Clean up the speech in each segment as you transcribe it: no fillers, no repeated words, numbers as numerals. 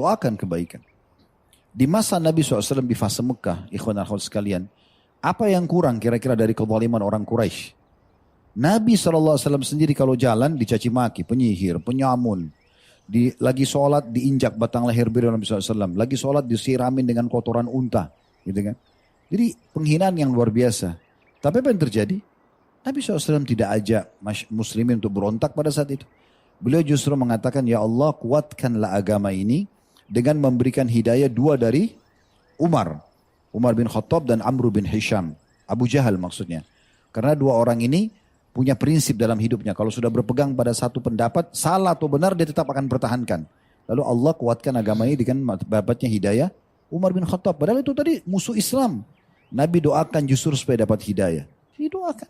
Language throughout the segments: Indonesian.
Doakan kebaikan. Di masa Nabi SAW di fase Mekah, ikhwan dan akhwat sekalian, apa yang kurang kira-kira dari kezaliman orang Quraisy? Nabi SAW sendiri kalau jalan dicaci maki, penyihir, penyamun. Lagi sholat diinjak batang leher beliau Nabi SAW. Lagi sholat disiramin dengan kotoran unta. Gitu kan. Jadi penghinaan yang luar biasa. Tapi apa yang terjadi? Nabi SAW tidak ajak muslimin untuk berontak pada saat itu. Beliau justru mengatakan, ya Allah kuatkanlah agama ini dengan memberikan hidayah dua dari Umar. Umar bin Khattab dan Amr bin Hisham. Abu Jahal maksudnya. Karena dua orang ini punya prinsip dalam hidupnya. Kalau sudah berpegang pada satu pendapat, salah atau benar dia tetap akan pertahankan. Lalu Allah kuatkan agama ini dengan dapatnya hidayah Umar bin Khattab. Padahal itu tadi musuh Islam. Nabi doakan justru supaya dapat hidayah. Didoakan.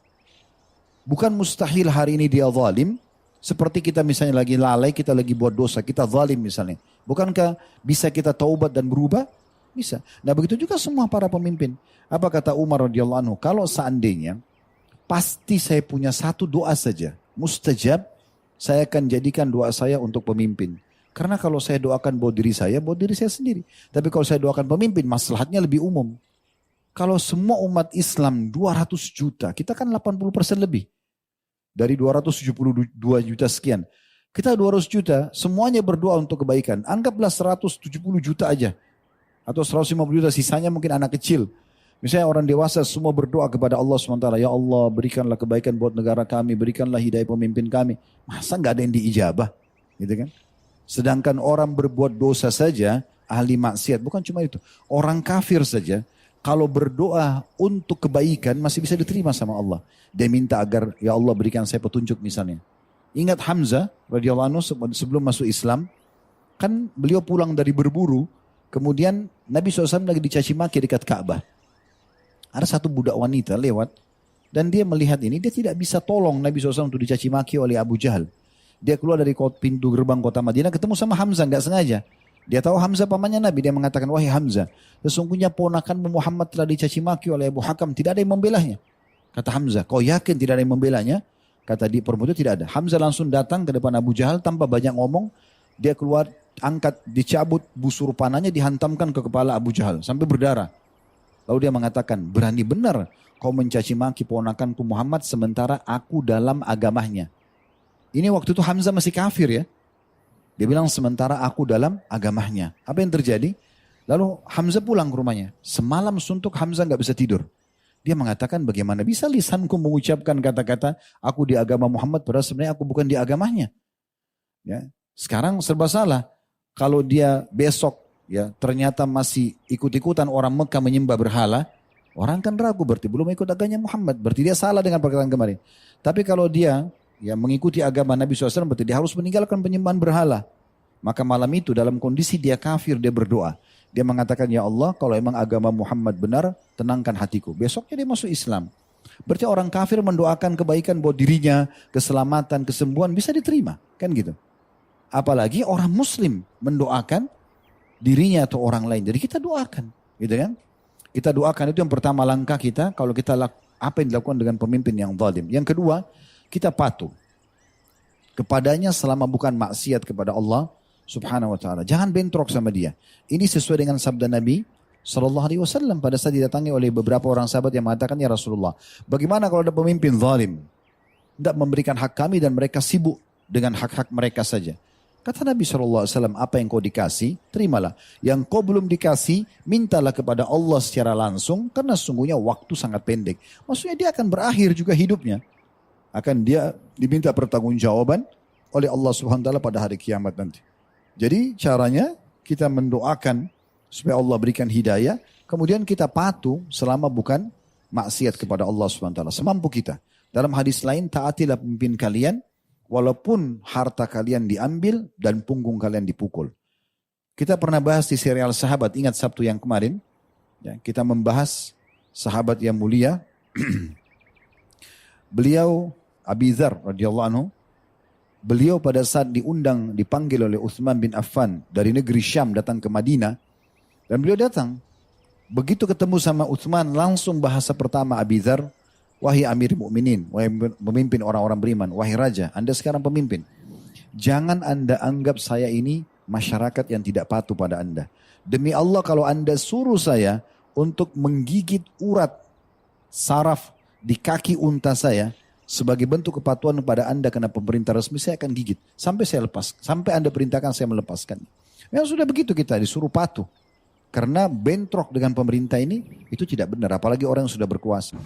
Bukan mustahil hari ini dia zalim. Seperti kita misalnya lagi lalai, kita lagi buat dosa, kita zalim misalnya. Bukankah bisa kita taubat dan berubah? Bisa. Nah begitu juga semua para pemimpin. Apa kata Umar radhiyallahu anhu? Kalau seandainya pasti saya punya satu doa saja, mustajab, saya akan jadikan doa saya untuk pemimpin. Karena kalau saya doakan buat diri saya sendiri. Tapi kalau saya doakan pemimpin, maslahatnya lebih umum. Kalau semua umat Islam 200 juta, kita kan 80% lebih. Dari 272 juta sekian. Kita 200 juta, semuanya berdoa untuk kebaikan. Anggaplah 170 juta aja. Atau 150 juta, sisanya mungkin anak kecil. Misalnya orang dewasa semua berdoa kepada Allah SWT. Ya Allah berikanlah kebaikan buat negara kami. Berikanlah hidayah pemimpin kami. Masa gak ada yang diijabah? Gitu kan? Sedangkan orang berbuat dosa saja, ahli maksiat. Bukan cuma itu. Orang kafir saja. Kalau berdoa untuk kebaikan masih bisa diterima sama Allah. Dia minta agar ya Allah berikan saya petunjuk misalnya. Ingat Hamzah radhiyallahu anhu sebelum masuk Islam. Kan beliau pulang dari berburu. Kemudian Nabi SAW lagi dicaci maki dekat Ka'bah. Ada satu budak wanita lewat. Dan dia melihat ini. Dia tidak bisa tolong Nabi SAW untuk dicaci maki oleh Abu Jahal. Dia keluar dari pintu gerbang kota Madinah. Ketemu sama Hamzah gak sengaja. Dia tahu Hamzah pamannya Nabi. Dia mengatakan, wahai Hamzah, sesungguhnya ponakan Muhammad telah dicaci maki oleh Abu Hakam. Tidak ada yang membelanya. Kata Hamzah, kau yakin tidak ada yang membelanya? Kata di perempuan itu tidak ada. Hamzah langsung datang ke depan Abu Jahal tanpa banyak ngomong. Dia keluar, angkat, dicabut busur panahnya, dihantamkan ke kepala Abu Jahal. Sampai berdarah. Lalu dia mengatakan, berani benar kau mencaci maki ponakanku Muhammad sementara aku dalam agamanya. Ini waktu itu Hamzah masih kafir ya. Dia bilang sementara aku dalam agamanya. Apa yang terjadi? Lalu Hamzah pulang ke rumahnya. Semalam suntuk Hamzah gak bisa tidur. Dia mengatakan bagaimana bisa lisanku mengucapkan kata-kata aku di agama Muhammad padahal sebenarnya aku bukan di agamanya. Ya. Sekarang serba salah. Kalau dia besok ya ternyata masih ikut-ikutan orang Mekah menyembah berhala. Orang kan ragu berarti belum ikut agamanya Muhammad. Berarti dia salah dengan perkataan kemarin. Tapi kalau dia ya mengikuti agama Nabi SAW berarti dia harus meninggalkan penyembahan berhala. Maka malam itu dalam kondisi dia kafir dia berdoa. Dia mengatakan ya Allah kalau emang agama Muhammad benar tenangkan hatiku. Besoknya dia masuk Islam. Berarti orang kafir mendoakan kebaikan buat dirinya, keselamatan, kesembuhan bisa diterima. Kan gitu. Apalagi orang muslim mendoakan dirinya atau orang lain. Jadi kita doakan. Gitu kan. Kita doakan itu yang pertama langkah kita. Kalau kita apa yang dilakukan dengan pemimpin yang zalim. Yang kedua kita patuh kepadanya selama bukan maksiat kepada Allah Subhanahu wa ta'ala. Jangan bentrok sama dia. Ini sesuai dengan sabda Nabi SAW pada saat didatangi oleh beberapa orang sahabat yang mengatakan, ya Rasulullah, bagaimana kalau ada pemimpin zalim? Tidak memberikan hak kami dan mereka sibuk dengan hak-hak mereka saja. Kata Nabi SAW, apa yang kau dikasih, terimalah. Yang kau belum dikasih, mintalah kepada Allah secara langsung, karena sungguhnya waktu sangat pendek. Maksudnya dia akan berakhir juga hidupnya. Akan dia diminta pertanggungjawaban oleh Allah Subhanahu wa ta'ala pada hari kiamat nanti. Jadi caranya kita mendoakan supaya Allah berikan hidayah, kemudian kita patuh selama bukan maksiat kepada Allah Subhanahu wa ta'ala. Semampu kita. Dalam hadis lain, taatilah pemimpin kalian walaupun harta kalian diambil dan punggung kalian dipukul. Kita pernah bahas di serial sahabat, ingat Sabtu yang kemarin, ya, kita membahas sahabat yang mulia. Beliau Abi Dzar radhiyallahu anhu, beliau pada saat dipanggil oleh Utsman bin Affan dari negeri Syam datang ke Madinah. Dan beliau datang. Begitu ketemu sama Utsman langsung bahasa pertama Abi Dzar. Wahai Amir Mu'minin, wahai pemimpin orang-orang beriman. Wahai Raja, Anda sekarang pemimpin. Jangan Anda anggap saya ini masyarakat yang tidak patuh pada Anda. Demi Allah kalau Anda suruh saya untuk menggigit urat saraf di kaki unta saya sebagai bentuk kepatuhan kepada Anda karena pemerintah resmi, saya akan gigit sampai saya lepas, sampai Anda perintahkan saya melepaskan. Memang sudah begitu, kita disuruh patuh. Karena bentrok dengan pemerintah ini itu tidak benar, apalagi orang yang sudah berkuasa.